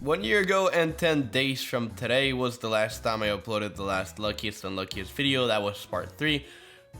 1 year ago and 10 days from today was the last time I uploaded the last luckiest unluckiest video. That was part 3.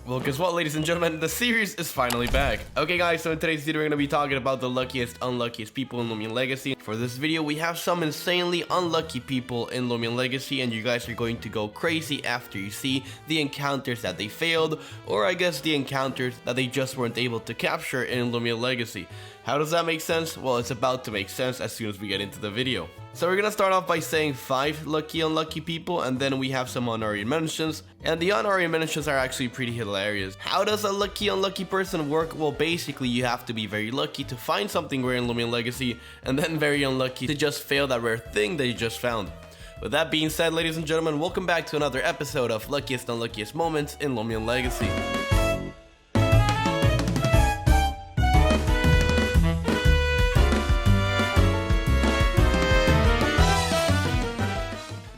Well, guess what, ladies and gentlemen, the series is finally back. Okay guys, so in today's video we're going to be talking about the luckiest unluckiest people in Loomian Legacy. For this video we have some insanely unlucky people in Loomian Legacy, and you guys are going to go crazy after you see the encounters that they failed, or I guess the encounters that they just weren't able to capture in Loomian Legacy. How does that make sense? Well, it's about to make sense as soon as we get into the video. So we're gonna start off by saying 5 lucky unlucky people, and then we have some honorary mentions, and the honorary mentions are actually pretty hilarious. How does a lucky unlucky person work? Well, basically you have to be very lucky to find something rare in Loomian Legacy, and then very unlucky to just fail that rare thing that you just found. With that being said, ladies and gentlemen, welcome back to another episode of Luckiest Unluckiest Moments in Loomian Legacy.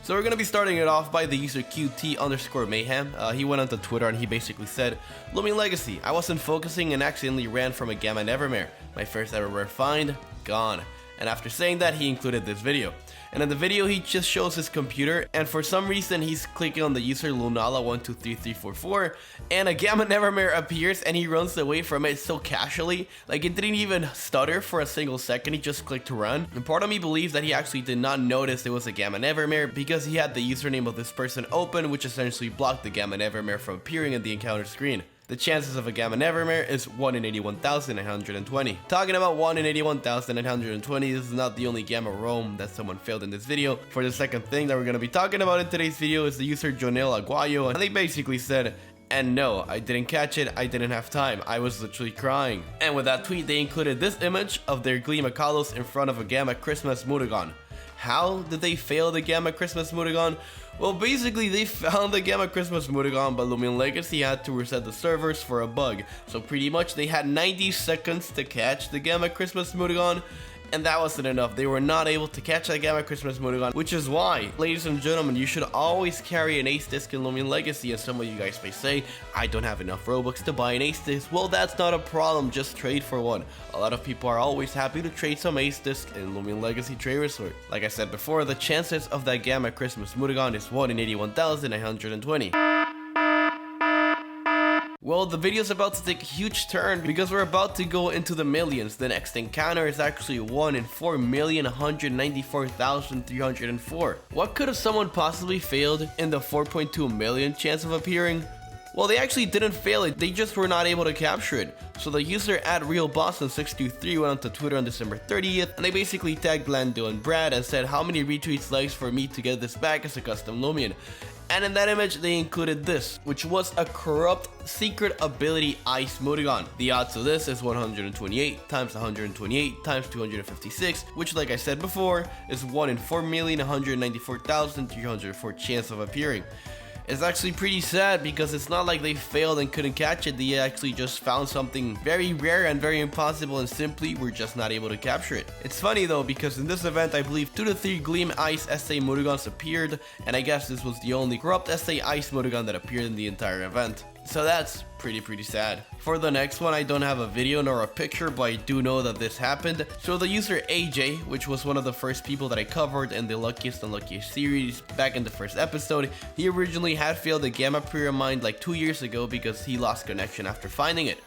So we're gonna be starting it off by the user QT_mayhem. He went onto Twitter and he basically said, "Loomian Legacy, I wasn't focusing and accidentally ran from a Gamma Nevermare. My first ever rare find, gone." And after saying that, he included this video. And in the video, he just shows his computer, and for some reason, he's clicking on the user Lunala123344, and a Gamma Nevermare appears, and he runs away from it so casually, like it didn't even stutter for a single second, he just clicked to run. And part of me believes that he actually did not notice it was a Gamma Nevermare because he had the username of this person open, which essentially blocked the Gamma Nevermare from appearing in the encounter screen. The chances of a Gamma Nevermare is 1 in 81,920. Talking about 1 in 81,920, this is not the only Gamma Roam that someone failed in this video. For the second thing that we're going to be talking about in today's video is the user Jonel Aguayo, and they basically said, "And no, I didn't catch it, I didn't have time, I was literally crying." And with that tweet, they included this image of their Gleam Akalos in front of a Gamma Christmas Mudagon. How did they fail the Gamma Christmas Mudagon? Well, basically they found the Gamma Christmas Mudagon, but Loomian Legacy had to reset the servers for a bug. So pretty much they had 90 seconds to catch the Gamma Christmas Mudagon, and that wasn't enough. They were not able to catch that Gamma Christmas Mudagon, which is why, ladies and gentlemen, you should always carry an ace disc in Loomian Legacy. And some of you guys may say, "I don't have enough Robux to buy an ace disc." Well, that's not a problem, just trade for one. A lot of people are always happy to trade some ace disc in Loomian Legacy Trade Resort. Like I said before, the chances of that Gamma Christmas Mudagon is 1 in 81,920. Well, the video is about to take a huge turn because we're about to go into the millions. The next encounter is actually 1 in 4,194,304. What could have someone possibly failed in the 4.2 million chance of appearing? Well, they actually didn't fail it, they just were not able to capture it. So the user @RealBoston623 went onto Twitter on December 30th, and they basically tagged Lando and Brad and said, "How many retweets likes for me to get this back as a custom Loomian?" And in that image, they included this, which was a corrupt secret ability ice Mudagon. The odds of this is 128 times 128 times 256, which, like I said before, is 1 in 4,194,304 chance of appearing. It's actually pretty sad because it's not like they failed and couldn't catch it. They actually just found something very rare and very impossible and simply were just not able to capture it. It's funny though because in this event I believe 2 to 3 Gleam Ice SA Mudagons appeared, and I guess this was the only corrupt SA Ice Mudagon that appeared in the entire event. So that's pretty sad. For the next one, I don't have a video nor a picture, but I do know that this happened. So the user AJ, which was one of the first people that I covered in the Luckiest Unluckiest series back in the first episode, he originally had failed the Gamma Pyramid like 2 years ago because he lost connection after finding it.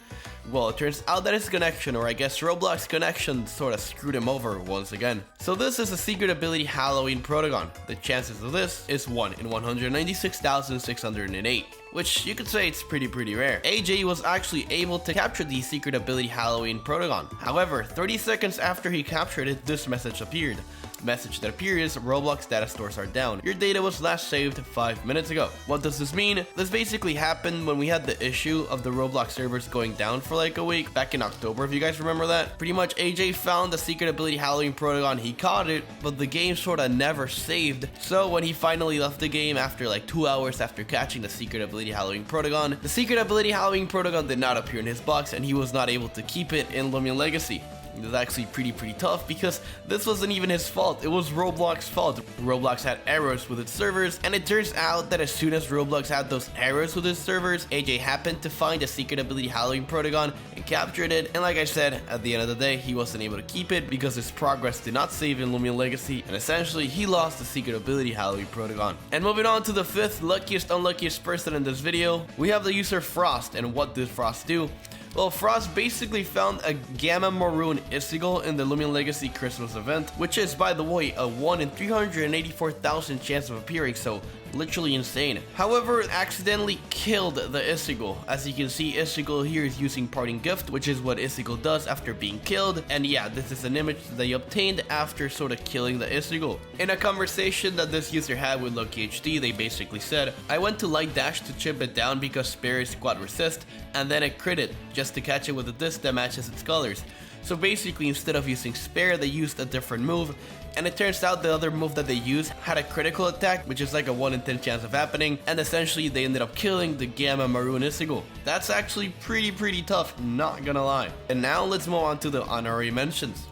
Well, it turns out that his connection, or I guess Roblox connection, sort of screwed him over once again. So this is a secret ability Halloween Protagon. The chances of this is 1 in 196,608. Which you could say it's pretty rare. AJ was actually able to capture the secret ability Halloween Protagon. However, 30 seconds after he captured it, this message appeared. The message that appeared is Roblox data stores are down. Your data was last saved 5 minutes ago. What does this mean? This basically happened when we had the issue of the Roblox servers going down for like a week back in October, if you guys remember that. Pretty much AJ found the secret ability Halloween Protagon, he caught it, but the game sorta never saved. So when he finally left the game after like 2 hours after catching the secret ability Halloween Protagon, the secret ability Halloween Protagon did not appear in his box and he was not able to keep it in Loomian Legacy. It was actually pretty tough because this wasn't even his fault, it was Roblox's fault. Roblox had errors with its servers, and it turns out that as soon as Roblox had those errors with its servers, AJ happened to find a secret ability Halloween Protagon and captured it, and like I said, at the end of the day, he wasn't able to keep it because his progress did not save in Loomian Legacy, and essentially he lost the secret ability Halloween Protagon. And moving on to the 5th luckiest unluckiest person in this video, we have the user Frost. And what did Frost do? Well, Frost basically found a Gamma Maroon IcicleNeko in the Loomian Legacy Christmas event, which is, by the way, a 1 in 384,000 chance of appearing, so literally insane. However, it accidentally killed the IcicleNeko. As you can see, IcicleNeko here is using Parting Gift, which is what IcicleNeko does after being killed, and yeah, this is an image that they obtained after sort of killing the IcicleNeko. In a conversation that this user had with LuckyHD, they basically said, I went to light dash to chip it down because Spare is squad resist, and then it critted, just to catch it with a disc that matches its colors. So basically, instead of using Spare, they used a different move, and it turns out the other move that they used had a critical attack, which is like a 1 in 10 chance of happening, and essentially they ended up killing the Gamma Maroon IcicleNeko. That's actually pretty tough, not gonna lie. And now let's move on to the honorary mentions.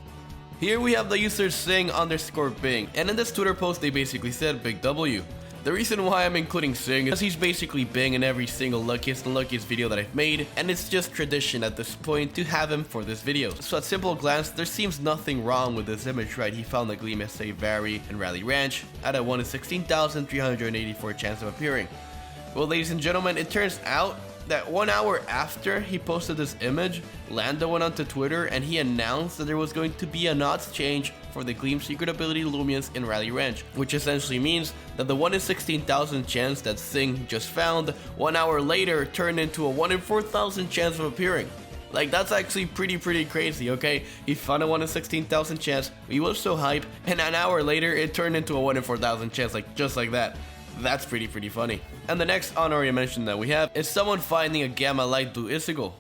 Here we have the user Sing_Bing, and in this Twitter post they basically said Big W. The reason why I'm including Sing is he's basically Bing in every single luckiest and luckiest video that I've made, and it's just tradition at this point to have him for this video. So at simple glance, there seems nothing wrong with this image, right? He found the Gleam SA Evanree and Rally Ranch at a 1 in 16,384 chance of appearing. Well, ladies and gentlemen, it turns out that 1 hour after he posted this image, Lando went onto Twitter and he announced that there was going to be an odds change for the Gleam secret ability Loomians in Rally Ranch, which essentially means that the 1 in 16,000 chance that Sing just found 1 hour later turned into a 1 in 4,000 chance of appearing. Like, that's actually pretty crazy, okay? He found a 1 in 16,000 chance, he was so hype, and an hour later it turned into a 1 in 4,000 chance, like just like that. That's pretty funny. And the next honorary mention that we have is someone finding a Gamma Light Blue IcicleNeko.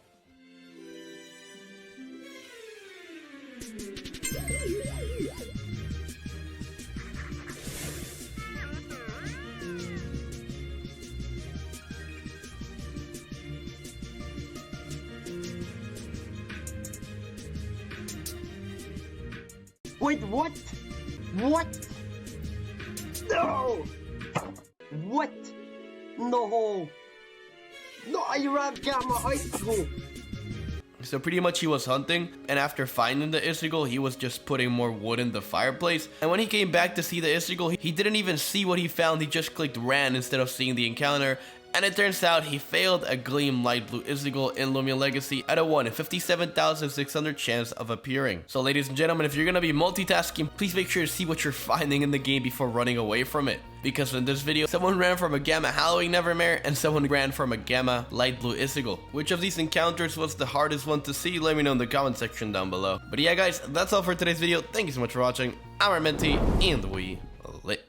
Wait, what? What? No! What? No! No, I ran Gamma IcicleNeko! So pretty much he was hunting, and after finding the IcicleNeko, he was just putting more wood in the fireplace. And when he came back to see the IcicleNeko, he didn't even see what he found, he just clicked ran instead of seeing the encounter. And it turns out he failed a Gleam Light Blue IcicleNeko in Loomian Legacy at a 1 in 57,600 chance of appearing. So ladies and gentlemen, if you're gonna be multitasking, please make sure to see what you're finding in the game before running away from it. Because in this video, someone ran from a Gamma Halloween Nevermare and someone ran from a Gamma Light Blue IcicleNeko. Which of these encounters was the hardest one to see? Let me know in the comment section down below. But yeah guys, that's all for today's video. Thank you so much for watching. I'm Armenti, and we lit.